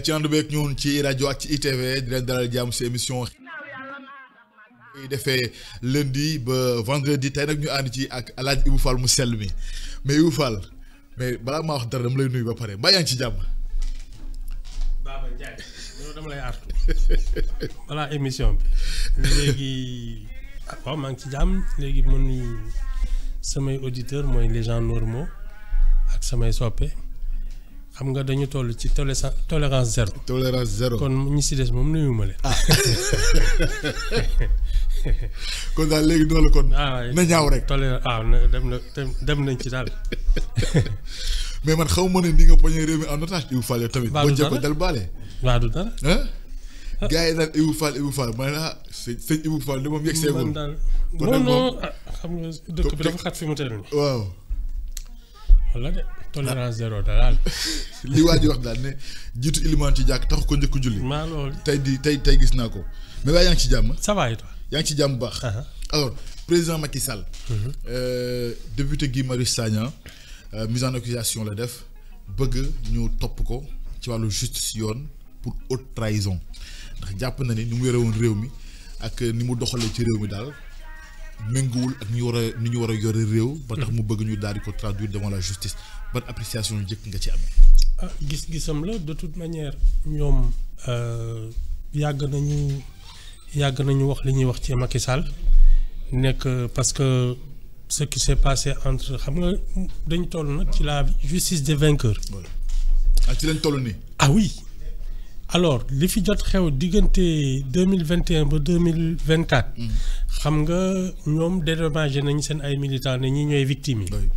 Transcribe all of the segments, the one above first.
ci ànd beeg ñun ci rajo ak ci ITV di leen dalal jàmm si émission yi defee lundi ba vendredi tey nag ñu ànd ci ak El Hadj Ibou Fall mu sell mi mais Ibou Fall mais balaa maa wax dara dama lay nuyu ba pare mbaa yaa ngi ci jàmm. Baba Ndiaye loolu dama lay artu voilà émission bi léegi waaw maa ngi ci jàmm léegi ma nuyu samay auditeurs mooy les gens normaux ak samay soppe. xam nga dañu toll ci tolérance zéro. tolérance zéro kon ñi si des moom nuyu ma leen. kon daal léegi noonu la kon. na ñaaw rek tolérance dem nañ ci daal. mais man xaw ma ne ni nga poñe réew mi en otage Ibou Fall yow tamit. baa du dara boo jëkk dal baale. baa du dara. gars yi naan Ibou Fall ma ne la sëñ Ibou Fall de moom yegg seegul. man daal non xam nga dëkk bi dafa xat fi mu teel nii. waaw. wala de tolérance zéro daal. li waa ji wax daal ne jiitu ilimaan ci jàkk taxu ko njëkk julli. maa loolu tey gis naa ko mais waaye yaa ngi ci jàmm. ça va et toi. yaa ngi ci jàmm bu baax. alors président Macky Sall. député Guy Marius Sagna mise en accusation la def bëgg ñu topp ko ci wàllu justice yoon pour haute trahison ndax jàpp na ni mu yore woon réew mi ak ni mu doxalee ci réew mi daal méngoowul ak ni ñu war a yore réew. ba tax mu bëgg ñu daal di ko traduire devant la justice ban appréciation njëkk nga ci amee. gis-gisam la de toute manière ñoom yàgg nañu wax li ñuy wax ci Macky Sall nekk parce que ce qui s'est passé entre xam nga dañu toll nag ci la justice des vainqueurs. ci lañ toll nii. ah oui alors li fi jot xew diggante 2021 ba 2024. xam nga ñoom dédommagé nañ seen ay militants ne ñi ñooy victimes yi.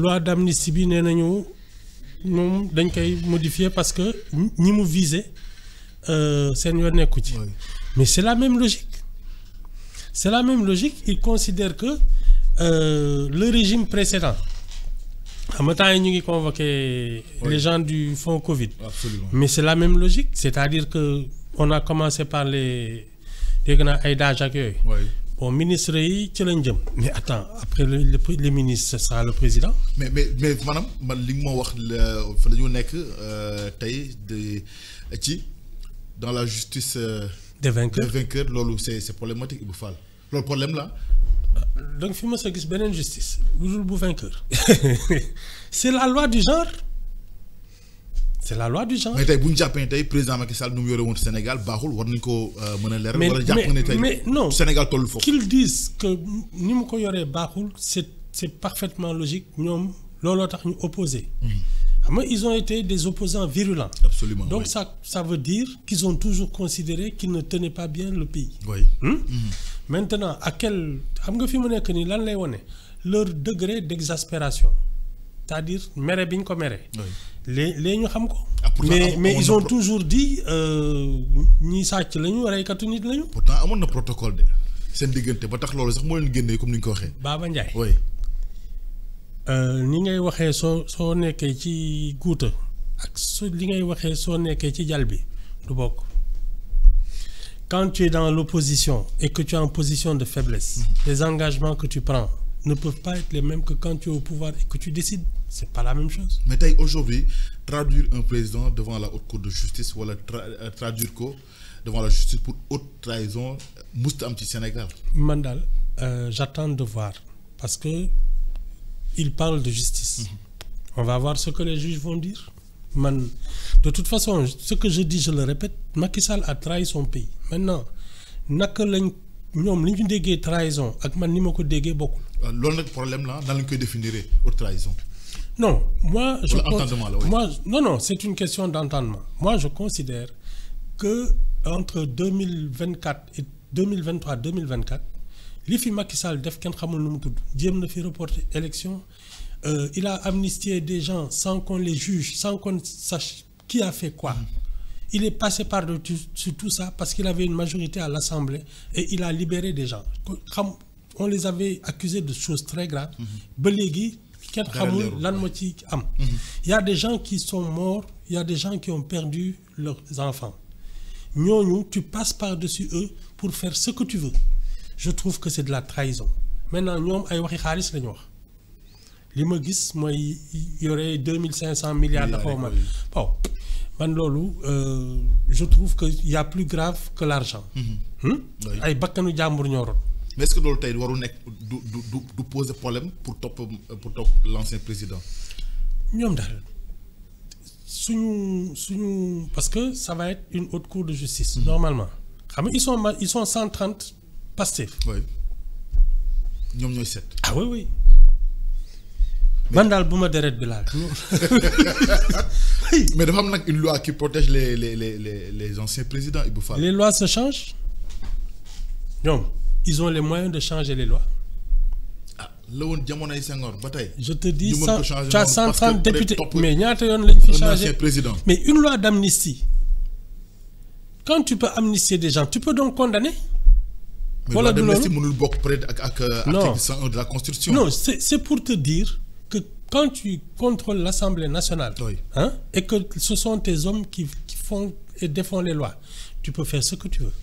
loi d'amnistie bi nee nañu moom dañ koy modifier parce que ñi mu visé seen yoon nekku ci. mais c'est la même logique. C'est la même logique. Ils considèrent que le régime précédent, en même temps, ils ont convoqué les gens du fonds Covid. Absolument. Mais c'est la même logique. C'est-à-dire qu'on a commencé par les Aïda Jacques. Bon, ministre, mais attends, après les ministres, ce sera le président. Mais madame, dans la justice des vainqueurs, c'est problématique, Ibou Fall. Le problème là. Donc, il faut que une justice. Vous vainqueur. C'est la loi du genre. C'est la loi du genre. Mais le président Macky Sall nous au Sénégal, mais non. Sénégal qu'ils disent que nous c'est parfaitement logique. Nous sommes opposés. Mais ils ont été des opposants virulents. Absolument. Donc ça veut dire qu'ils ont toujours considéré qu'ils ne tenaient pas bien le pays. Oui. Maintenant, à quel... leur degré d'exaspération. C'est-à-dire, mais ils ont toujours dit pourtant, il y a un protocole. C'est un protocole. Comme Baba Ndiaye. Oui. Ni ngay waxee soo nekkee ci guuta ak li ngay waxee soo nekkee ci jal bi du bokk. Quand tu es dans l'opposition et que tu es en position de faiblesse, les engagements que tu prends ne peuvent pas être les mêmes que quand tu es au pouvoir et que tu décides. C'est pas la même chose. Mais aujourd'hui, traduire un président devant la haute cour de justice ou traduire devant la justice pour haute trahison, c'est un petit Sénégal. Mandal, j'attends de voir parce que il parle de justice. On va voir ce que les juges vont dire. De toute façon, ce que je dis, je le répète, Macky Sall a trahi son pays. Maintenant, naka lañ ñom liñu déggé trahison ak man ni mako déggé bokul. Lool nak problème là, dans lañ koy définir haute trahison. Non, moi non, c'est une question d'entendement. Moi je considère que entre 2024 et 2023-2024, li fi Macky Sall def ken xamul nu mu tudd jéem na fi reporter élection, il a amnistié des gens sans qu'on les juge, sans qu'on sache qui a fait quoi. Il est passé par-dessus tout ça parce qu'il avait une majorité à l'Assemblée et il a libéré des gens. On les avait accusés de choses très graves. Il y a des gens qui sont morts, il y a des gens qui ont perdu leurs enfants. Tu passes par-dessus eux pour faire ce que tu veux. Je trouve que c'est de la trahison. Maintenant, nous avons li ma gis mooy yore 2500 milliards de xawma bon man loolu je trouve que y a plus grave que l'argent ay bakkanu jàmbur ñoo rot. mais est-ce que loolu tey waru nekk du poser problème pour topp l'ancien président. ñoom daal suñu parce que ça va être une haute cour de justice. Normalement xam nga ils sont 130 Pastef. oui ñoom ñooy 7. ah oui oui. man daal bu ma deret bi laal. mais dafa am nag une loi qui protège les anciens présidents Ibou Fall. Les lois se changent ñoom ils ont les moyens de changer les lois. ah la woon jamonoy Senghor ba tey. je te dis tu as 130 députés mais ñaata yoon lañ fi changer président. mais une loi d'amnistie quand tu peux amnistier des gens tu peux donc condamner. wala du loolu mais mënul bokk peut-être ak article 101 de la Constitution. non c'est pour te dire que quand tu contrôles l'Assemblée nationale. Oui. Hein, et que ce sont tes hommes qui font et défendent les lois tu peux faire ce que tu veux.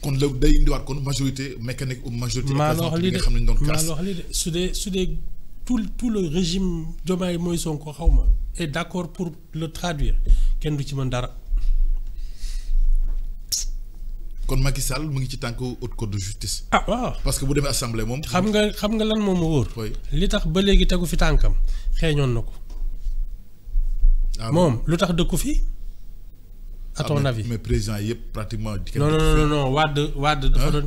kon la day indiwaat kon majorité mécanique ou majorité. maa la wax lii de nga xam ne ñu doon maa la wax lii de su dee tout le régime Diomaye mooy Sonko xaw ma est d'accord pour le traduire kenn du ci mën dara. kon Macky Sall mu ngi ci tànk haute cour de justice. ah waaw parce que bu demee assemblée moom. xam nga lan moom a wóor. oui li tax ba léegi tegu fi tànkam xeeñoon na ko. moom lu tax dëkku fi. à ton avis mais président yëpp pratiquement. non Wade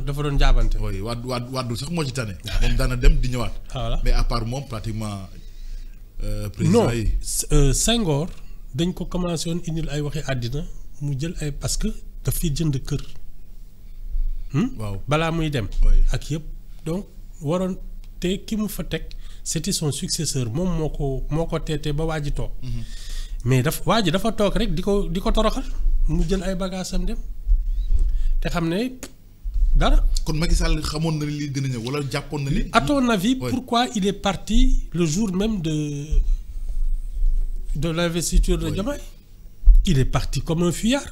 dafa doon jaabante. oui Wade sax moo ci tane. moom daana dem di ñëwaat. voilà mais à part moom pratiquement. président yi non Senghor dañ ko commencé woon indil ay waxi àddina mu jël ay parce que daf fi jënd kër. waaw balaa muy dem. ak yëpp donc waroon te ki mu fa teg c'était son successeur moom moo ko teetee ba waa ji toog. mais waa ji dafa toog rek di ko toroxal mu jël ay bagages am dem te xam ne dara. kon Macky Sall xamoon na ni lii dina ñëw wala jàppoon na ni. à ton avis pourquoi il est parti le jour même de l'investiture de Diomaye. il est parti comme un fuyard.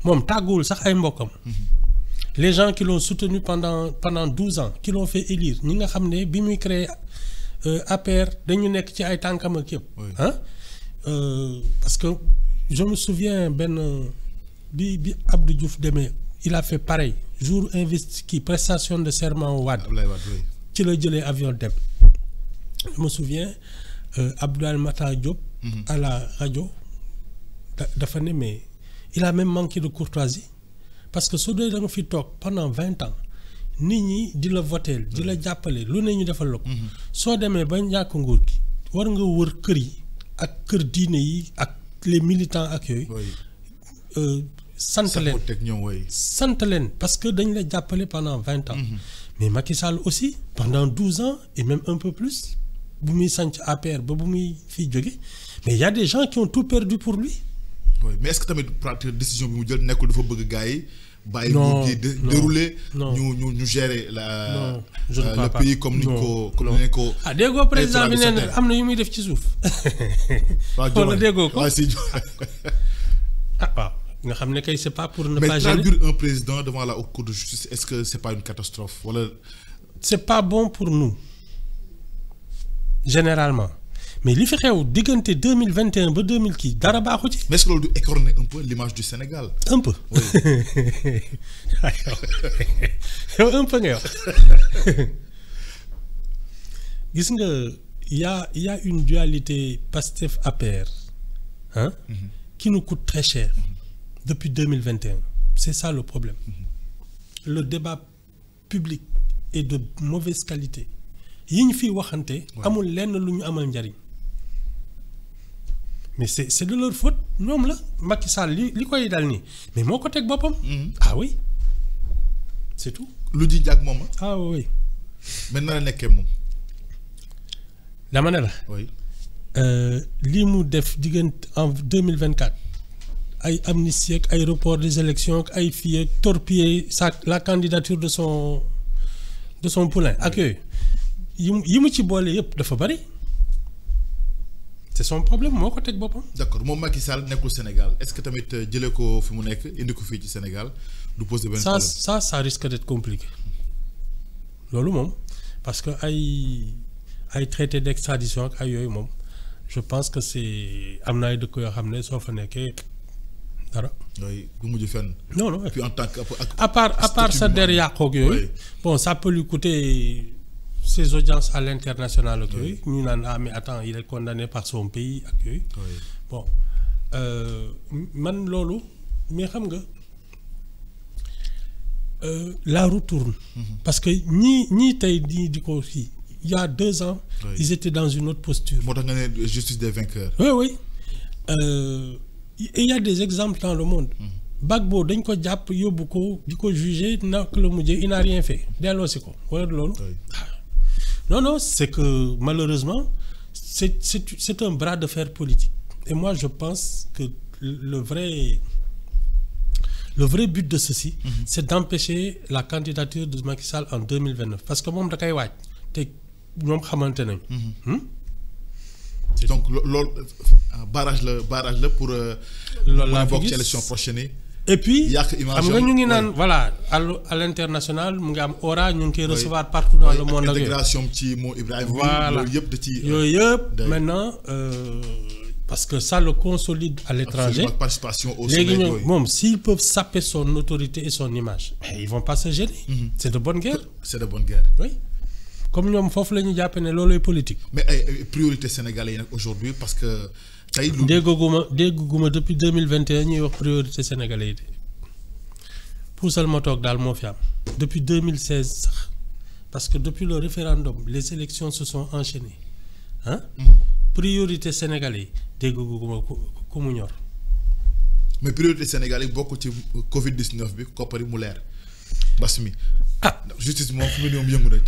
moom tàgguwul sax ay mbokkam. les gens qui l'ont soutenu pendant 12 ans qui l'ont fait élire ñi nga xam ne bi muy créer APR dañu nekk ci ay tànkam ak yëpp. parce que je me souviens bi Abdou Diouf demee il a fait pareil jour prestation de serment Wade. ci la jëlee avion dem. je me souviens Abdoulaye Matar Diop. à la rajo dafa ne mais. il a même manqué de courtoisie parce que su dee da nga fi toog pendant 20 ans nit ñi di la voter di la jàppale lu ne ñu defal la ko. soo demee ba ñàkk nguur gi war nga wër kër yi ak kër diine yi ak les militants ak yooyu. sant leen parce que dañ la jàppale pendant 20 ans. mais Macky Sall aussi pendant 12 ans et même un peu plus bu muy sanc APR ba bu muy fiy jóge mais il y a des gens qui ont tout perdu pour lui. oui mais est-ce que tamit pratique décision bi mu jël nekkul dafa bëgg gars yi. bàyyi nguur gi dérouler. ñu gérer le pays comme ni ko. ah déggoo président bi nee na am na yu muy def ci suuf. waaw déggoo ko si waaw nga xam ne kay c'est pas pour ne pas gêner. mais traduire un président devant la haute cour de justice est-ce que c'est pas une catastrophe wala. c'est pas bon pour nous généralement. mais li fi xew diggante 2021 ba 2000 kii dara baaxu ci. mais est-ce que loolu du écorner un peu l'image du Sénégal. un peu. oui. yow un peu nga wax gis nga y a une dualité Pastef APR hein qui nous coûte très cher depuis 2021 c'est ça le problème. le débat public est de mauvaise qualité yi ñu fiy waxante. amul lenn lu ñu amal njariñ. mais c'est de leur faute ñoom la Macky Sall li koy dal nii mais moo ko teg boppam. ah oui c'est tout. lu ji jàg moom ah oui. mais na la nekkee moom. dama ne la. oui. lii mu def diggante en 2024 ay amnistie ak ay report des élections ak ay fii ak torpiller la candidature de son poulain ak yooyu yi mu ci boole yëpp dafa bari. c'est son problème moo ko teg boppam. d'accord moom Macky Sall nekkul Sénégal est-ce que tamit jëlee ko fi mu nekk indi ko fii ci Sénégal du poser benn problème. ça risque d'être compliqué loolu moom parce que ay traité d'extradition ak ay yooyu moom je pense que c'est am na ay dëkk yoo xam ne soo fa nekkee dara. oui bu mujj fenn. non non. puis en tant que à part sa der yàqoog yooyu. bon ça peut lui coûter ses audiences à l'international ak yooyu. ñu naan ah mais attends il est condamné par son pays ak yooyu. bon man loolu mais xam nga la roue tourne. parce que ñii tey di ko fii. Il y a 2 ans, ils étaient dans une autre posture. Justice des vainqueurs. Oui. Et il y a des exemples dans le monde. Gbagbo, dañ ko jàpp yóbbu ko di ko juger nak la mujjee il n'a rien fait delloosi ko wala loolu. Non, c'est que malheureusement c'est un bras de fer politique. Et moi je pense que le vrai but de ceci, c'est d'empêcher la candidature de Macky Sall en 2029 parce que moom da koy waaj te ñoom xamante nañ. donc loolu barrage la pour. loolu laa bokk ci élection prochaine yi. et puis xam nga ñu ngi naan voilà à l'international mu ngi am aura ñu ngi koy recevoir partout dans le monde. ak intégration ci moo Ibrahima. voilà loolu yëpp da ci. yooyu yëpp maintenant parce que ça le consolide à l'étranger. Absolument, participation au sommet. léegi ñoom moom s'ils peuvent saper son autorité et son image. ils vont pas se gêner. C'est de bonne guerre. C'est de bonne guerre. Oui. Comme ñoom foofu la ñu jàpp ne loolooy politique. mais ay priorité sénégalais yi nag aujourd'hui parce que tey lu. dégguma depuis 2021 ñuy wax priorité sénégalais yi de puusal ma toog daal moo fi am depuis 2016 sax parce que depuis le référendum les élections se sont enchaînées priorité sénégalais yi dégguma ku mu ñor. mais priorité sénégalais yi bokk ci Covid 19 bi koppari mu leer mbas mi. justice moom fu mu ne moom yëngu rek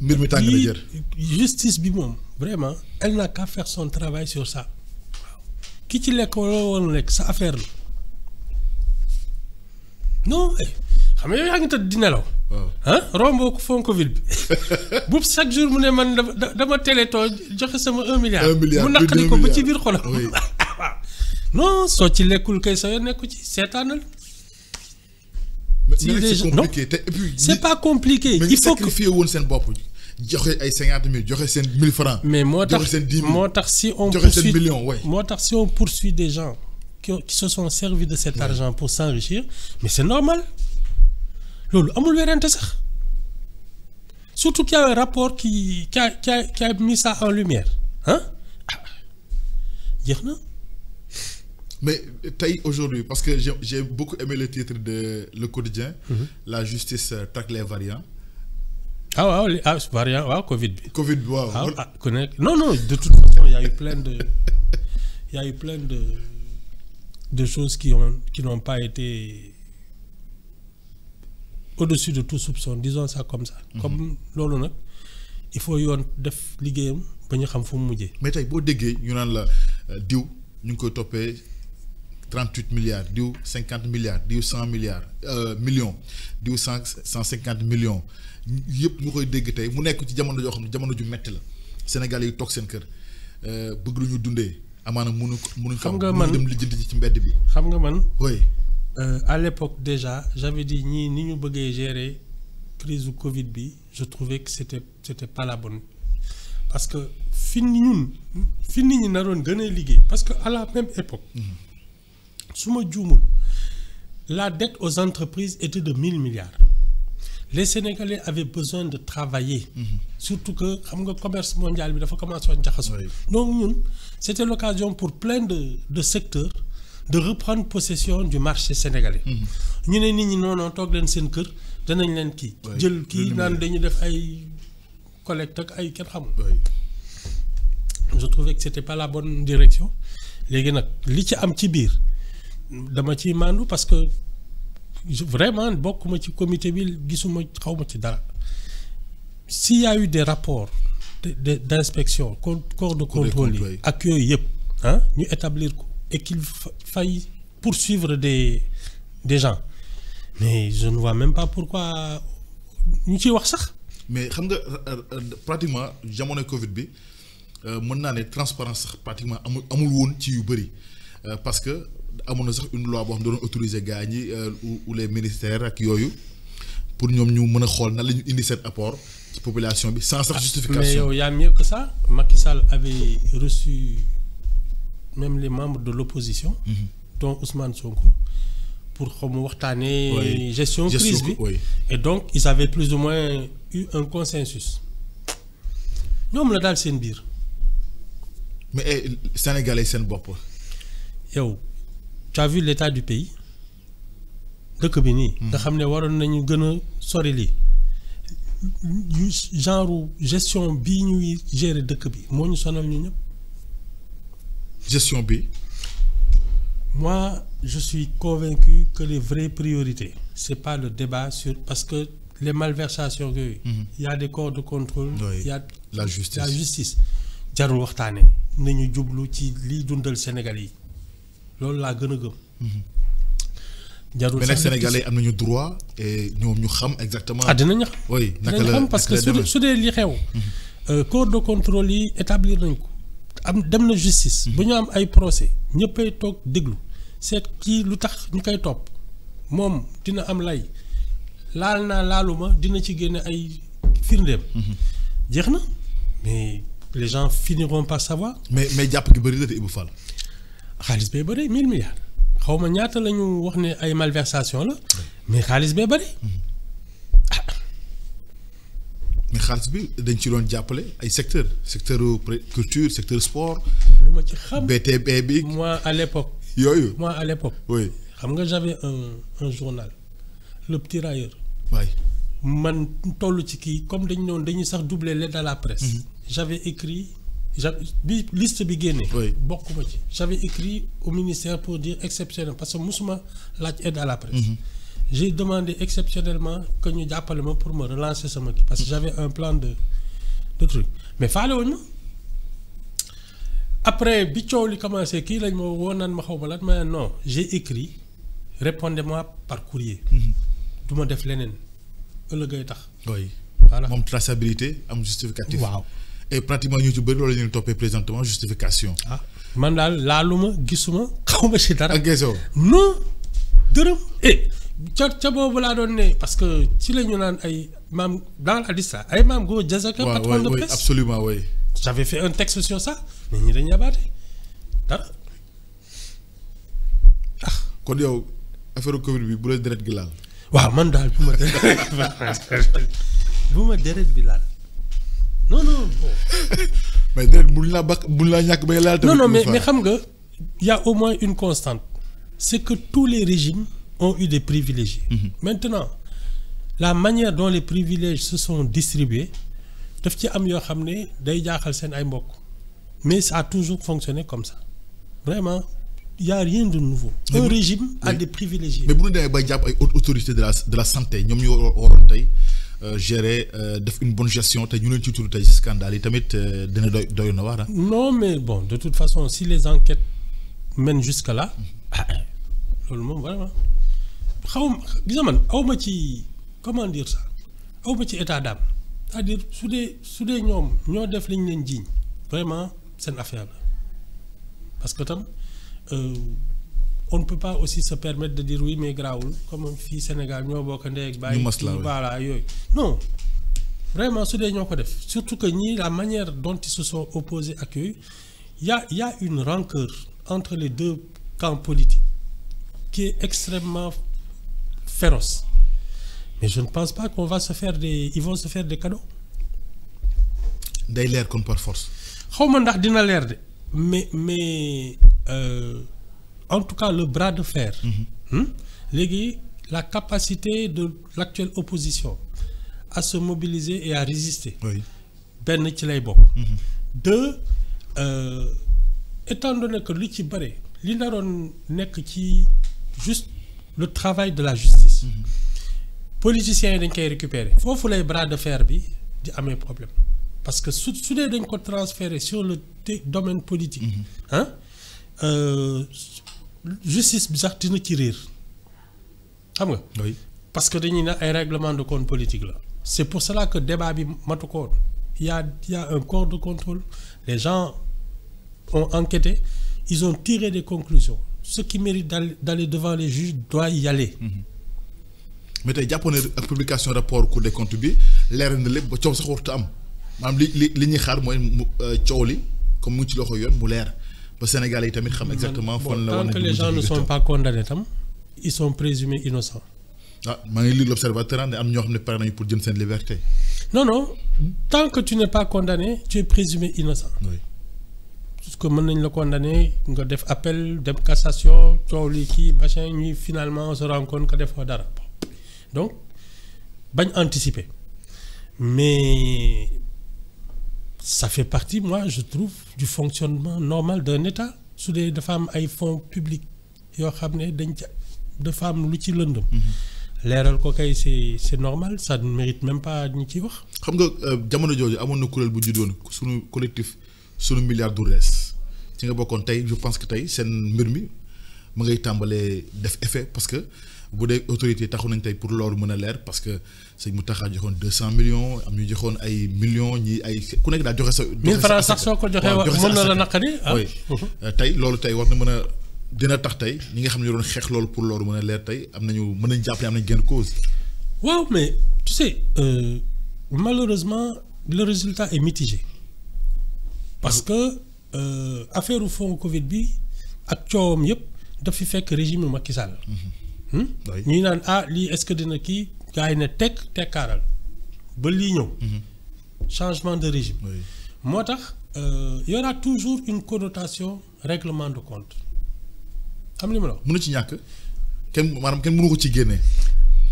mbir mi tàng na jër. justice bi moom vraiment elle n'a qu'à faire son travail sur ça waaw ki ci lekk wala woon lekk sa affaire la non xam nga yow yaa ngi tëdd di nelaw. romboo ko fond Covid bi bu chaque jour mu ne man dama télétoo joxe sama 1 milliard. 1 milliard mu naqari ko ba ci biir xolam. waaw non soo ci lekkul kay sa yoon nekku ci seetaanal. c'est compliqué te et puis c'est pas compliqué. il faut que sacrifier woon seen bopp joxe ay 50 000 joxe seen 1000 francs. mais moo tax si on joxe seen million moo tax si on poursuit des gens qui se sont servis de cet argent pour s'enrichir mais c'est normal loolu amul werante sax surtout qu'il y a un rapport qui a mis ça en lumière jeex na. mais tey aujourd'hui parce que j'ai beaucoup aimé le titre de Le Quotidien. La justice traque les variants. waaw variant waaw Covid bi. Covid bi waaw. ku nekk non de toute façon il y a eu plein de choses qui n'ont pas été au-dessus de tout soupçon disons ça comme ça. comme loolu nag il faut yoon def liggéeyam ba ñu xam fu mu mujjee. mais tey boo déggee ñu naan la diw ñu ngi koy toppee 38 milliards diw 50 milliards diw 100 milliards millions diw 150 millions yëpp ñu koy dégg tey mu nekk ci jamono joo xam ne jamono ju metti la Sénégal yi toog seen kër bëgg lu ñu dundee amaana mënuñ xam nga man dem lijjanti ci mbedd bi. xam nga man. oui. À l'époque déjà j'avais dit ñii ni ñu bëggee gérer crise du Covid bi je trouvais que c'était pas la bonne parce que fi nit ñi naroon gën a liggéey parce que à la même époque. su ma juumul la dette aux entreprises était de 1000 milliards les Sénégalais avaient besoin de travailler. surtout que xam nga commerce mondial bi dafa commencé woon jaxasoo. donc ñun c'était l'occasion pour plein de secteurs de reprendre possession du marché sénégalais. ñu ne nit ñi non toog leen seen kër danañ leen kii. jël kii naan dañu def ay collecte ak ay kenn xamul. je trouvais que c'était pas la bonne direction léegi nag li ci am ci biir. dama ciy maandu parce que vraiment bokkuma ci comité bi gisuma xawma ci dara s'il y a eu des rapports d'inspection corps de contrôle yi ak yooyu yëpp ñu établir ko et qu'il faille poursuivre des gens mais je ne vois même pas pourquoi ñu ciy wax sax. mais xam nga pratiquement jamono Covid bi mën naa ne transparence sax pratiquement amul woon ci yu bëri parce que amoon na sax une loi boo xam ne doon autoriser gars ñi ou les ministères ak yooyu pour ñoom ñu mën a xool nan la ñu indi seen apport population bi sans justification. Mais il y a mieux que ça. Macky Sall avait reçu même les membres de l'opposition, dont Ousmane Sonko, pour waxtaanee gestion crise bi. Et donc ils avaient plus ou moins eu un consensus. ñoom la daal seen biir. Mais Sénégalais seen bopp. yow tu as vu l'état du pays dëkk bi nii. nga xam ne waroon nañu gën a sori lii. genre gestion bii ñuy gérer dëkk bi moo ñu sonal ñu ñëpp. gestion bi. Moi, je suis convaincu que les vraies priorités, c'est pas le débat sur... Parce que les malversations, il y a des corps de contrôle, il y a la justice. La justice. Jarul waxtaane nañu jublu ci liy dundal Sénégal yi loolu laa gën a gëm. jarul mais nag Sénégalais am nañu droit et ñoom ñu xam exactement. dinañ xam. oui naka dinañ xam parce que su dee li xew. corps de contrôle yi établir nañ ko. am dem na justice. bu ñu am ay procès ñëppay toog déglu. seet kii lu tax ñu koy topp moom dina am lay laal naa laaluma dina ci génne ay firndeem. jeex na mais les gens finiront par savoir. mais jàpp gi bëri na te Ibou Fall. xaalis bee bëri 1000 milliards xaw ma ñaata la ñu wax ne ay malversation la mais xaalis bee bëri. mais xaalis bi dañ ci doon jàppale ay secteur culture secteur sport. lu ma ci xam BTP bi. moi à l'époque. Moi, à l'époque, oui. J'avais un journal, Le Petit Railleur. Oui. Man, comme dañu sax doubler l'aide à la presse. J'avais écrit, liste bi génné. Bokkuma ci. J'avais écrit au ministère pour dire exceptionnel parce que musuma laaj aide à la presse. J'ai demandé exceptionnellement que ñu jàppale ma pour me relancer sama kii parce que j'avais un plan de truc. Mais fallait wuñ ma. Après, bi coow li commencé kii lañ ma woo naan ma xaw ma lan mais non j'ai écrit répondez-moi par courrier. du ma def leneen ëllëgay tax. oui voilà moom traçabilité am justificatif. waaw et pratiquement ñu ci bëri loolu la ñuy toppee présentement justification. man daal laaluma gisuma xaw ma ci dara. ak geesoo. non dërëm. ca boobu laa doon ne parce que ci la ñu naan ay maam dans la liste ay maam Go Diazaka. patron de presse absolument oui. J'avais fait un texte sur ça mais ñi dañu yabaate dara kon yow affaire Covid bi bu la deret gi laal. waaw man daal bu ma deret bi laal non bon. mais deret buñ la ñàkk ba laal. non mais xam nga y a au moins une constante c'est que tous les régimes ont eu des privilégiés. Maintenant la manière dont les privilèges se sont distribués. daf ci am yoo xam ne day jaaxal seen ay mbokk mais ça a toujours fonctionné comme ça vraiment il y a rien de nouveau. Un régime a des privilégiés. mais bu ñu demee bay jàpp ay autorités de la santé ñoom ñu waroon tey gérer def une bonne gestion te ñu leen ci tudd tey scandale yi tamit dina doy na waar. Non mais bon de toute façon si les enquêtes mènent jusque là loolu moom vraiment xaw ma gis nga man aw ma ci comment dire ça aw ma ci état d'âme. C'est-à-dire su dee ñoom ñoo def li ñu leen jiiñ vraiment seen affaire la parce que tam on ne peut pas aussi se permettre de dire oui mais grawul comme fii Sénégal ñoo bokk ndey ak bàyyi voilà yooyu non vraiment su dee ñoo ko def surtout que ñii la manière dont ils se sont opposés ak yooyu y a une rancœur entre les deux camps politiques qui est extrêmement féroce. Mais je ne pense pas qu'on va se faire ils vont se faire des cadeaux. day leer kon par force. xaw ma ndax dina leer de mais en tout cas le bras de fer. léegi la capacité de l'actuelle opposition à se mobiliser et à résister. benn ci lay bokk. deux étant donné que li ci bare li naroon nekk ci juste le travail de la justice. Politiciens yi dañ koy récupérer foofu lay bras de fer bi di amee problème parce que su dee dañ ko transférer sur le domaine politique. Justice bi sax dina ci réer xam nga. oui parce que dañuy ne ay règlement de compte politique la. c'est pour cela que débat bi matu ko woon il y a un corps de contrôle les gens ont enquêté ils ont tiré des conclusions ce qui mérite d'aller devant les juges doit y aller. mais tey jàppoon ne ak publication rapport Cour des comptes bi leeral na lépp ba coow sax warut am maanaam li ñuy xaar mooy coow li comme mu ngi ci loxo yoon mu leer ba Sénégal yi tamit xam exactement. fan la war tant que les gens ne sont pas condamnés tam ils sont présumés innocents. ah maa ngi lire l'Observateur ne am ñoo xam ne pare nañu pour jël seen liberté. non tant que tu n'es pas condamné tu es présumé innocent. oui. parce que mën nañ la condamné nga def appel dem cassation coow li kii machin ñuy finalement on se rend compte que defoo dara donc bañ anticiper mais ça fait partie moi je trouve du fonctionnement normal d'un État su dee dafa am ay fonds publics yoo xam ne dañ ca dafa am lu ci lëndëm. leeral ko kay c'est normal ça ne mérite même pas ñu ciy wax. xam nga jamono jooju amoon na kuréel bu juddoon sunu collectif sunu milliard du rees ci nga bokkoon tey je pense que tey seen mbir mi mu ngay tàmbalee def effet parce que bu dee autorité taxu nañ tey pour loolu mën a leer parce que sëñ Mountakha joxoon 200 millions am ñu joxoon ay millions ñi ay ku nekk daal joxe sa. 1000 francs sax soo ko joxee mën na la naqari oui tey loolu tey war na mën a dina tax tey ñi nga xam ne doon xeex loolu pour loolu mën a leer tey am nañu mën nañ jàpp ne am nañ genn cause. waaw mais tu sais malheureusement le résultat est mitigé parce que affaire u fonds Covid bi ak coowam yëpp daf fi fekk régime Macky Sall. ñuy naan lii est-ce que dina kii gars yi ne tekkaaral ba lii ñëw. changement de régime. moo tax y aura toujours une connotation règlement de compte. xam li ma la wax. mënu ci ñàkk kenn maanaam kenn mënu ko ci génne.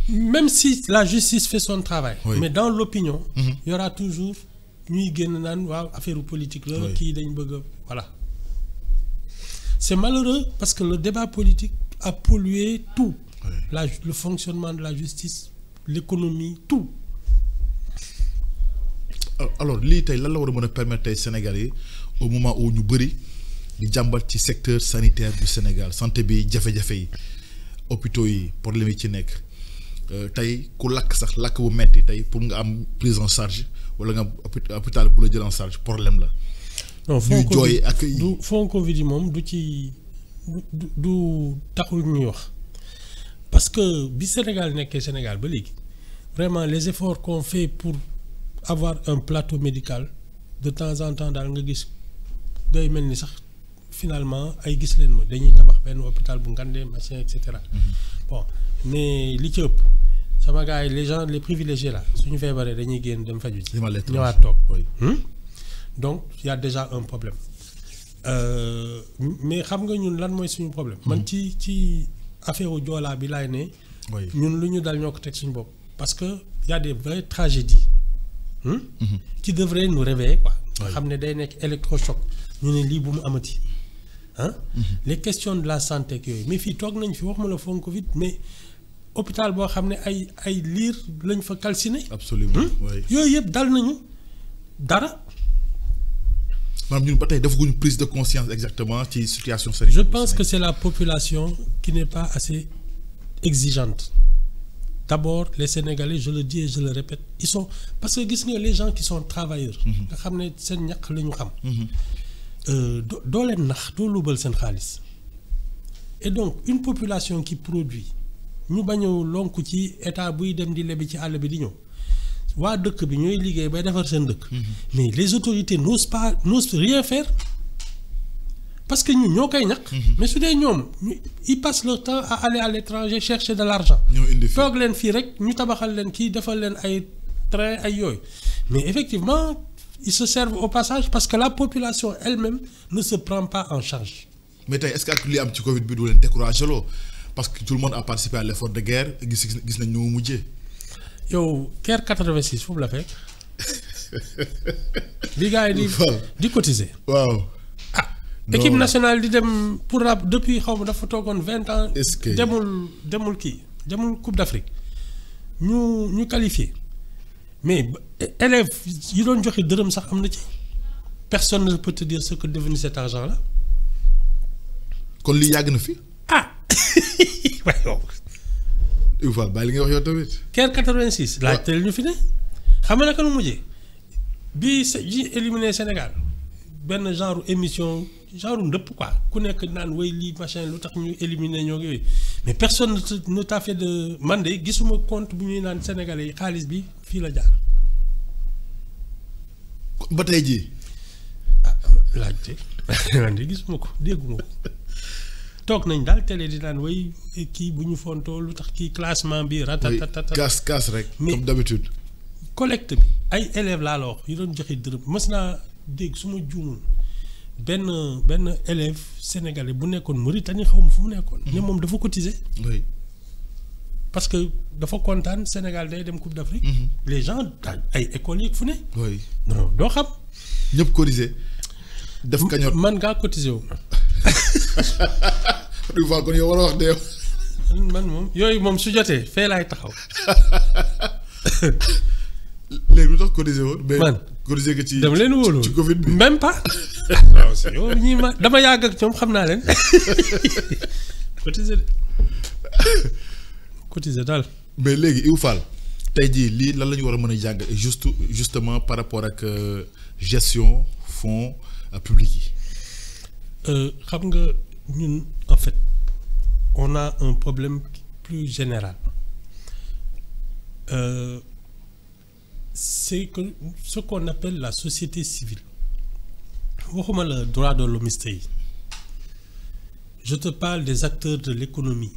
même si la justice fait son travail. Oui. Mais dans l'opinion. Y aura toujours ñuy génn naan waaw affaire politique la. kii dañ bëgg a voilà. C'est malheureux parce que le débat politique a pollué tout. Oui. Le fonctionnement de la justice, l'économie, tout. Alors lii tey lan la war a mën a permettre tey Sénégalais yi au moment où ñu bëri. di jàmbat ci secteur sanitaire du Sénégal santé bi jafe-jafe yi hôpitaux yi problème yi ci nekk tey ku lakk sax lakk bu metti tey pour nga am prise en charge wala nga hôpital bu la jël en charge problème la. non fond Covid yi moom du ci du taxul ñuy wax parce que bi Sénégal nekkee Sénégal ba léegi vraiment les efforts qu'on fait pour avoir un plateau médical de temps en temps daal nga gis day mel ni sax. Finalement ay gis leen ma dañuy tabax benn hôpital bu ngandee machin et cetera. Bon mais li ci ëpp sama gars yi les gens les privilégiés là suñu feebaree dañuy génn dem faju ci ñëwaat toog. Donc y a déjà un problème mais xam nga ñun lan mooy suñu problème. man ci affaire u Joola bi laay ne. ñun lu ñu dal ñoo ko teg suñu bopp parce que y a des vraies tragédies. qui devraient nous réveiller quoi. nga xam ne day nekk électrochoc ñu ne lii bu mu amati. Les questions de la santé ak yooyu mais fii toog nañ fi wax ma la fond Covid mais hôpital boo xam ne ay liir lañ fa calciné. absolument yooyu yëpp dal nañu dara. maanaam ñun ba tey defaguñu prise de conscience exactement ci situation sanitaire. Je pense que c'est la population qui n'est pas assez exigeante. D'abord les Sénégalais je le dis et je le répète ils sont parce que gis nga les gens qui sont travailleurs. nga xam ne seen ñaq la ñu xam. doo leen nax doo luubal seen xaalis et donc une population qui produit ñu bañ a lonku ci état buy dem di lebi ci àll bi di ñëw waa dëkk bi ñooy liggéey bay defar seen dëkk. mais les autorités n'osent rien faire parce que ñun ñoo koy ñaq. mais su dee ñoom ils passent leur temps à aller à l'étranger chercher de l'argent. toog leen fii rek ñu tabaxal leen kii defal leen ay train ay yooyu mais effectivement. Ils se servent au passage parce que la population elle-même ne se prend pas en charge. Mais tey est-ce que ak li am ci Covid bi du leen découragé loo parce que tout le monde a participé à l'effort de guerre gis nañ ñu mujjee. yow Caire 86 foofu la fekk li gars yi di cotiser. waaw. équipe nationale di dem pour depuis xaw ma dafa toogoon 20 ans. est-ce que demul Coupe d'Afrique ñu qualifié. mais élèves yi doon joxe dërëm sax am na ci personne ne peut te dire ce que devenu cet argent là. kon lii yàgg na fi. waaye yow. il faut bàyyi li nga wax yow tamit. Caire 86. laaj teel ñu fi ne. xam nga naka lu mujjee bi éliminé Sénégal benn genre émission genre ndëpp quoi ku nekk naan way lii machin lu tax ñu éliminer ñoo yooyu mais personne ne t'a fait de man de gisuma compte bu ñuy naan sénégalais yi xaalis bi fii la jaar. ba tey jii. ah laajte man de gisuma ko dégguma ko toog nañ daal télé di naan way kii bu ñu fontoo lu tax kii classement bi ratatata kaas rek comme d'habitude. collecte bi ay élèves laa la wax yu doon joxe dërëm mës naa dégg su ma juumul benn élève sénégalais bu nekkoon Mauritanie xaw ma fu mu nekkoon. ne moom dafa cotiser. oui. parce que dafa kontaan Sénégal day dem Coupe d'Afrique. les gens ay écoles yi fu ne. oui non doo xam. ñëpp cotiser. def cagnotte man ngaa cotiser wu. du fa kon yow war a wax de. man moom yooyu moom su jotee fee laay taxaw. léegi lu tax cotiser woon. man cotiser nga ci dama leen wóolu ci Covid bi même pas. yow ñii ma dama yàgg ak ñoom xam naa leen. cotiser daal. mais léegi Ibou Fall tey jii lii lan la ñu war a mën a jàng justement par rapport ak gestion fonds publics yi. xam nga ñun en fait on a un problème plus général. C'est que ce qu'on appelle la société civile. waxuma la droit de l'hommiste yi je te parle des acteurs de l'économie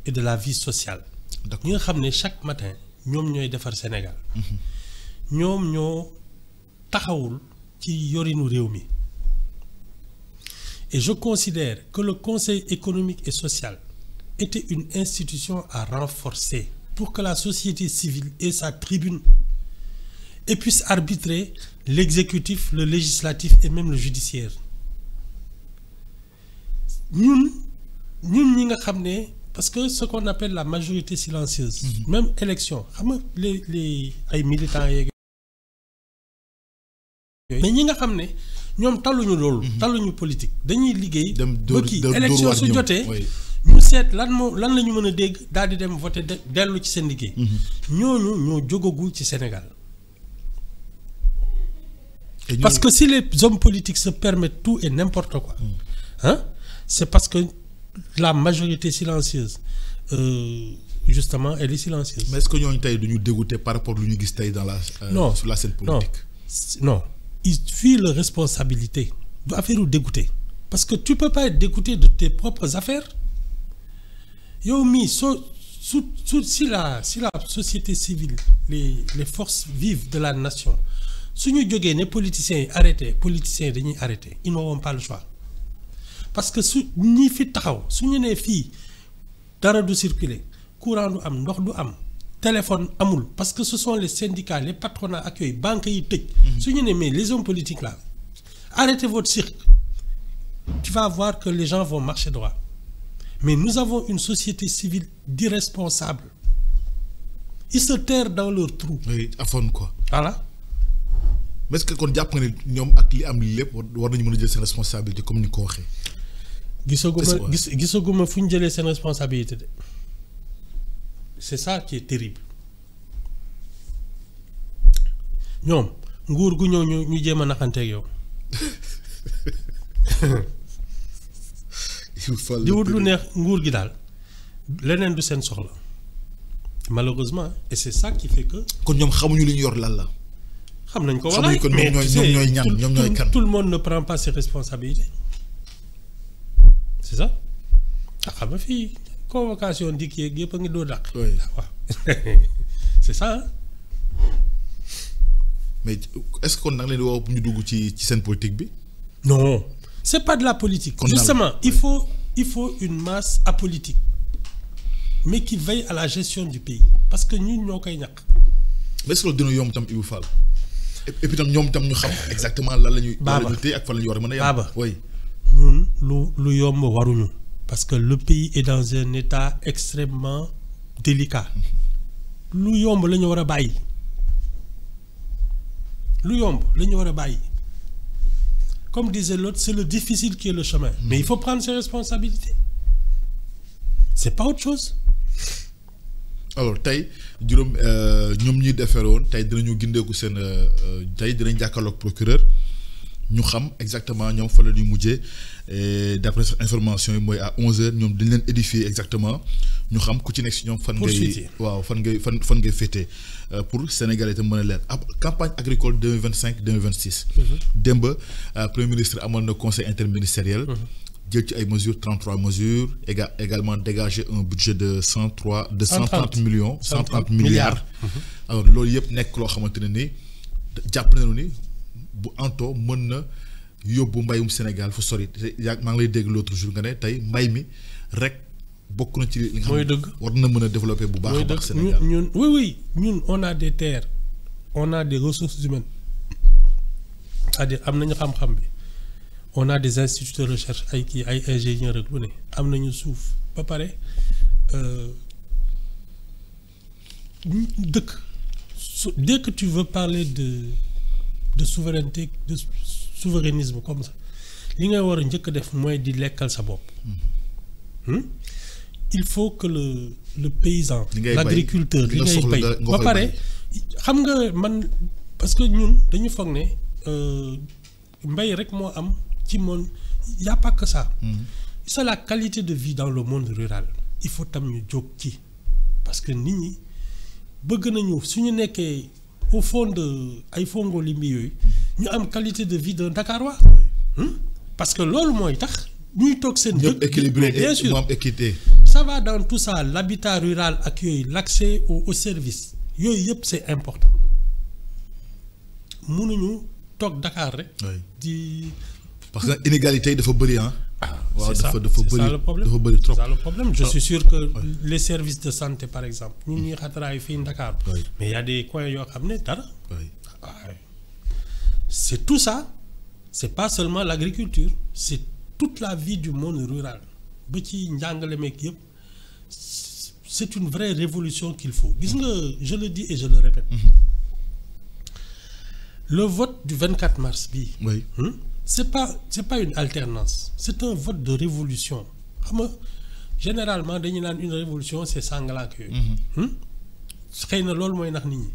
et de la vie sociale. ñi nga xam ne chaque matin ñoom ñooy defar Sénégal. ñoom ñoo taxawul ci yorinu réew mi. Et je considère que le Conseil économique et social était une institution à renforcer pour que la société civile ait sa tribune et puisse arbitrer l'exécutif, le législatif et même le judiciaire. ñun ñi nga xam ne parce que ce qu'on appelle la majorité silencieuse. Même élection xam nga les ay militants yeeg. mais ñi nga xam ne ñoom talluñu loolu. talluñu politique dañuy liggéey. ba kii élection su jotee. ñu seet lan la ñu mën a dégg daal di dem voter dellu ci seen liggéey. ñooñu ñoo jógagul ci Sénégal. Parce que si les hommes politiques se permettent tout et n'importe quoi. Hein, c'est parce que la majorité silencieuse justement elle est silencieuse. Mais est-ce que ñooñu tey duñu dégoûté par rapport lu ñu gis tey dans la. non sur la scène politique. non ils fuient leur responsabilité du affaire u dégoûté parce que tu peux pas être dégoûté de tes propres affaires yow mii si la société civile les forces vives de la nation su ñu jógee ne politiciens yi arrêté politiciens yi dañuy arrêté ils n'auront pas le choix parce que su ñi fi taxaw su ñu nee fii dara du circuler courant du am ndox du am téléphone amul parce que ce sont les syndicats les patronats ak yooyu banques yi tëj. su ñu ne mais les hommes politiques là arrêtez votre cirque tu vas voir que les gens vont marcher droit mais nous avons une société civile d'irresponsables ils se terrent dans leur trou. oui à fond quoi. voilà. mais est-ce que kon jàpp nga ne ñoom ak li am li lépp war nañu mën a jël seen responsabilité comme ni ko waxee. gisaguma fu ñu jëlee seen responsabilité de c'est ça qui est terrible ñoom nguur gu ñëw ñu jéem a naxanteeg yow. di wut lu neex nguur gi daal leneen du seen soxla malheureusement et c'est ça qui fait que. kon ñoom xamuñu li ñu yor lan la. xam nañ ko xamuñu ko ñoom ñooy ñan ñoom ñooy kan. tout le monde ne prend pas ses responsabilités c'est ça ah xam nga fii convocation dikk yeeg yëpp a ngi doo dàq. oui waaw c'est ça hein? mais est-ce que kon nag leen di woo ñu dugg ci seen politique bi. non c'est pas de la politique. Justement il faut une masse apolitique mais qui veille à la gestion du pays parce que ñun ñoo koy ñàkk. mais est-ce que loolu dina yomb tam Ibou Fall. et puis tam ñoom tam ñu xam exactement lan la ñuy. baaba téye ak fan la ñu war a mën a yem. baaba oui. ñun lu yomb waruñu. parce que le pays est dans un état extrêmement délicat. lu yomb la ñu war a bàyyi. lu yomb la ñu war a bàyyi. comme disait l'autre c'est le difficile qui est le chemin. mais il faut prendre ses responsabilités. c'est pas autre chose. alors tey juróom ñoom ñuy defee woon tey dinañu gindeeku seen tey dinañ jàkkaarloog procureur ñu xam exactement ñoom fa la ñuy mujjee d'après information yi mooy à 11h ñoom dañ leen édifier exactement ñu xam ku ci nekk si ñoom fan ngay waaw fan ngay féetee pour Sénégalais te mën a leer campagne agricole 2025 2026 démb premier ministre amoon na conseil interministériel jël ci ay mesures 33 mesures également dégager un budget de 130 millions 130 milliards alors loolu yëpp nekk loo xamante ne ni jàpp nañu ni bu anto mën na yóbbu mbayum Sénégal fu sori maa ngi lay dégg l'autre jour nga ne tey mbay mi rek bokk na ci li nga xam war na mën a développer bu baax a baax Sénégal ñun on a des terres on a des ressources humaines c'est-à-dire am nañu xam-xam bi on a des instituts de recherche ay ingénieurs rek lu ne am nañu suuf ba pare dëkk dès que tu veux parler de souveraineté de souverainisme comme ça li ngay war a njëkk a def mooy di lekkal sa bopp il faut que le paysan l'agriculteur li ngay bay ba pare xam nga man parce que ñun dañu foog ne mbay rek moo am ci monde y a pas que ça c'est la qualité de vie dans le monde rural il faut tam ñu jóg ci parce que nit ñi bëgg nañu suñu nekkee au fond de ay Fongolimbi yooyu ñu am qualité de vie d'un Dakarois parce que loolu mooy tax ñuy toog seen dëkk équilibré bien sûr moom équité ça va dans tout ça l'habitat rural ak yooyu l'accès au service yooyu yëpp c'est important mënuñu toog Dakar rek di parce que inégalité yi dafa bëri waaw dafa bëri dafa bëri trop. C'est ça le problème. Je suis sûr que les services de santé par exemple ñun ñuy xataraayu fii Dakar mais il y a des coins yoo xam ne dara c'est tout ça c'est pas seulement l'agriculture c'est toute la vie du monde rural ba ci njàngale meek yëpp c'est une vraie révolution qu'il faut gis nga je le dis et je le répète le vote du 24 mars bii c'est pas une alternance c'est un vote de révolution xam nga généralement dañu naan une révolution c'est sanglant ak yooyu xëy na loolu mooy nax nit ñi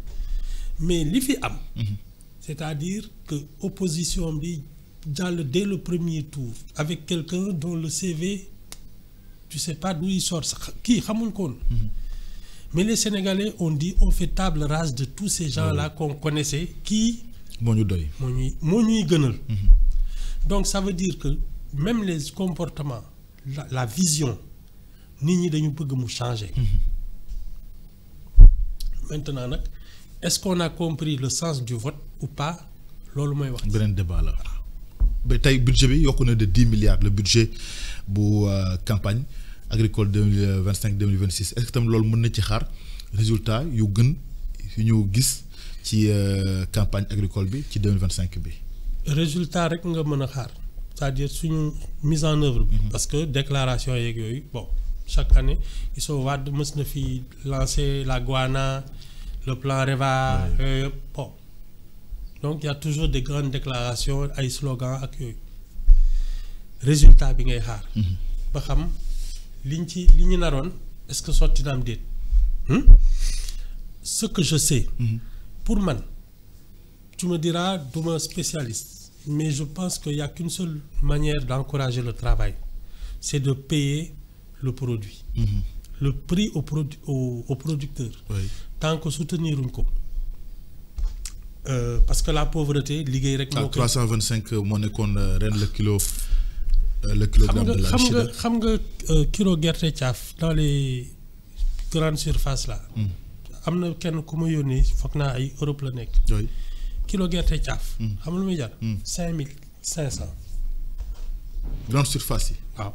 mais li fi am c'est-à-dire que opposition bi jàll dès le premier tour avec quelqu'un dont le CV tu sais pas d'où il sort sax kii xamuñ ko woon mais les Sénégalais ont dit on fait table rase de tous ces gens-là qu'on connaissait kii moo ñu doy moo ñuy gënal donc ça veut dire que même les comportements la vision nit ñi dañu bëgg mu changer maintenant nag est-ce qu'on a compris le sens du vote ou pas loolu mooy wax beneen débat la ba tey budget bi yokku na de 10 milliards le budget bu campagne agricole 2025 2026 est-ce que tam loolu mën na ci xaar résultat yu gën yu ñu gis ci campagne agricole bi ci 2025 bi résultat rek nga mën a xaar c'est-à-dire suñu mise en œuvre bi parce que déclaration yeeg yooyu bon chaque année Issa Wade mës na fi lancer la Guana le plan REVA bon donc il y a toujours des grandes déclarations ay slogans ak yooyu résultat bi ngay xaar ba xam li ñu naroon est-ce que sotti na am déet ce que je sais pour man tu me diras duma spécialiste mais je pense qu'il y a qu'une seule manière d'encourager le travail c'est de payer le produit le prix au producteur tant que soutenir uñ ko parce que la pauvreté liggéey rek moo 325 moo nekkoon ren le kilogramme de l'arachide xam nga kilo gerte caaf dans les grandes surfaces là am na kenn ku ma yónnee foog naa ay Europe la nekk kilo gerte caaf xam nga lu muy jar 5500 grande surface yi waaw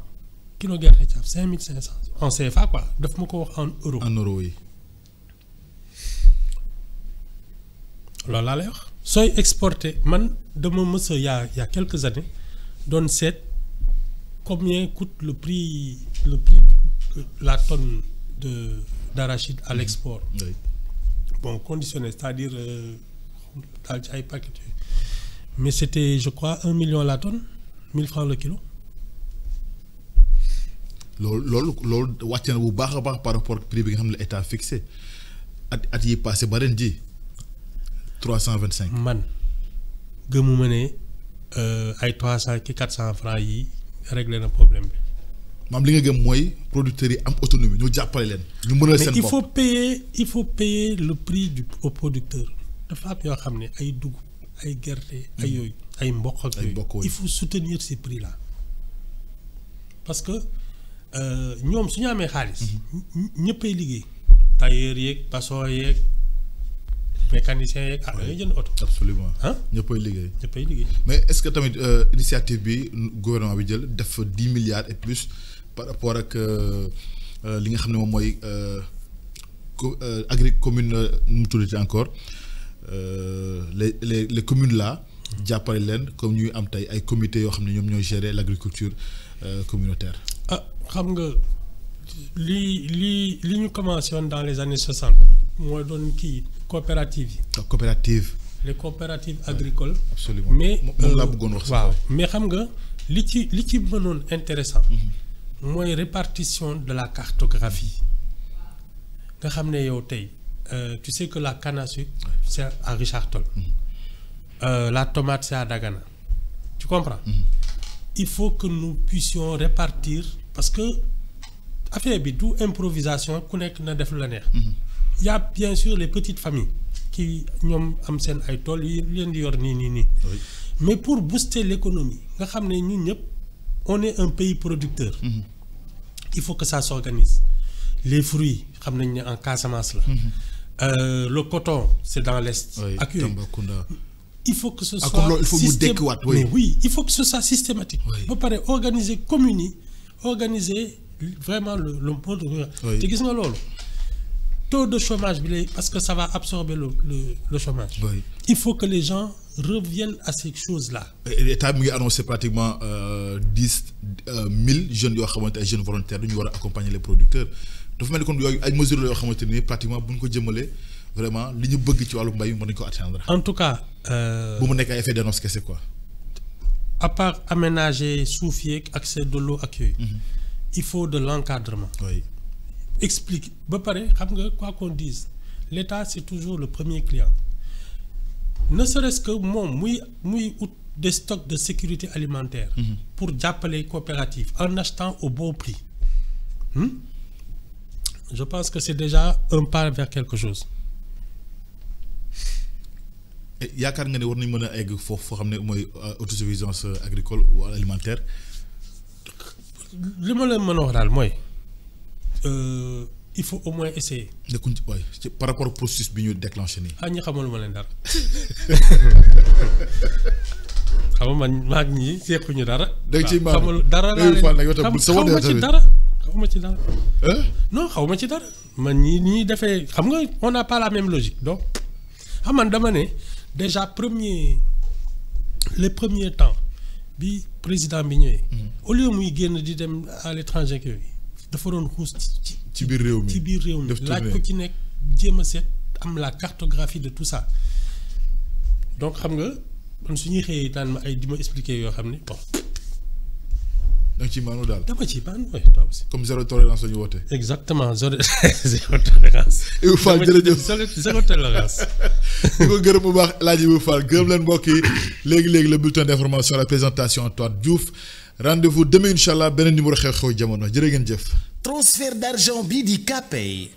kilo gerte caaf 5500 en CFA quoi daf ma ko wax en euro yi loolu laa lay wax sooy exporter man dama mës a y a quelques années doon seet combien coûte le prix la tonne d'arachide à l'export bon conditionné c'est-à-dire daal ci ay paquet mais c'était je crois 1 million la tonne 1000 francs le kilo loolu wàcc na bu baax a baax par rapport ak prix bi nga xam ne l'État fixé at yi passé ba ren ji 325 man gëmuma ne ay 300 ki 400 francs yi régler le problème bi. maam li nga gëm mooy producteurs yi am autonomie ñu jàppale leen. ñu mënal seen bopp mais il faut payer le prix au producteur dafa am yoo xam ne ay dugub ay gerte ay yooyu ay mboq ak yooyu il faut soutenir ces prix là parce que ñoom su ñu amee xaalis. ñëppay liggéey. tailleur yeeg maçon yeeg mécanicien yeeg da ngay jënd oto. absolument ñëppay liggéey. ñëppay liggéey. mais est-ce que tamit initiative bi gouvernement bi jël def 10 milliards et plus par rapport ak li nga xam ne moom mooy commune nu mu tuddati encore les communes là. jàppale leen comme ñuy am tey ay comités yoo xam ne ñoom ñooy gérer l'agriculture communautaire. xam nga li ñu commencé woon dans les années 60 mooy doon kii coopérative yi. coopérative. les coopératives agricoles. absolument mais moom laa bëggoon wax. waaw mais xam nga li ci mënoon intéressant mooy répartition de la cartographie nga xam ne yow tey tu sais que la canne à sucre c'est à Richard Toll. La tomate c'est à Dagana. Tu comprends? Il faut que nous puissions répartir parce que affaire bi du improvisation ku nekk na def la neex. Il y a bien sûr les petites familles qui ñoom am seen ay tool yi leen di yor nii. Mais pour booster l'économie nga xam ne ñun ñëpp on est un pays producteur. Il faut que ça s'organise. Les fruits xam nañ ne en Casamance la. Le coton c'est dans l'Est. Ak yooyu il faut que ce soit mais oui il faut que ce soit systématique. ba pare organiser communes yi organiser vraiment le monde rural. te gis nga loolu taux de chômage bi lay parce que ça va absorber le chômage. Il faut que les gens reviennent à ces choses là. L'État mi ngi annoncé pratiquement 10 000 jeunes yoo xamante ay jeunes volontaires ñu war a accompagner les producteurs dafa mel ni kon yooyu ay mesures la yoo xamante ni pratiquement bu ñu ko jëmalee vraiment li ñu bëgg ci wàllu mbay mën nañu ko atteindre. En tout cas. bu mu nekk ay effet d'annonce kese quoi. À part aménager suuf yeeg accès de l'eau ak yooyu. Il faut de l'encadrement. Explique ba pare xam nga quoi qu'on dise l'État c'est toujours le premier client ne serait-ce que moom muy ut des stocks de sécurité alimentaire. Pour jàppale coopérative en achetant au bon prix. Je pense que c'est déjà un pas vers quelque chose. yaakaar nga ne war nañu mën a egg foo xam ne mooy autosuffisance agricole ou alimentaire. li ma leen mën a wax daal mooy il faut au moins essayer. nekkuñ ci waay par rapport au processus bi ñu déclenché nii. ñi xamal ma leen dara xam nga man maag ñii sequñu dara. dégg ci maanaam xamul dara laa leen xawma ci dara. Non xawma ci dara man ñii defee xam nga on n'a pas la même logique donc xam man dama ne. Déjà les premiers temps bi président bi ñëwee. Au lieu muy génn di dem à l'étranger ak yooyu dafa doon xuus ci biir réew mi ci biir réew mi laaj ko ci nekk jéem a seet am la cartographie de tout ça donc xam nga man su ñuy xëyee daan ma ay di ma expliquer yoo xam ne bon. da nga ciy maanu daal. dama ciy maanu oui toi aussi. comme zéro tolérance la ñu woote. exactement zéro tolérance. Ibou Fall jërëjëf zéro tolérance. di ko gërëm bu baax El Hadj Ibou Fall gërëm leen mbokk yi léegi le bulletin d'information la présentation Antoine Diouf rendez-vous demain incha allah beneen numéro xew-xew jamono jërë ngeen jëf. transfert d'argent bi di Kpay.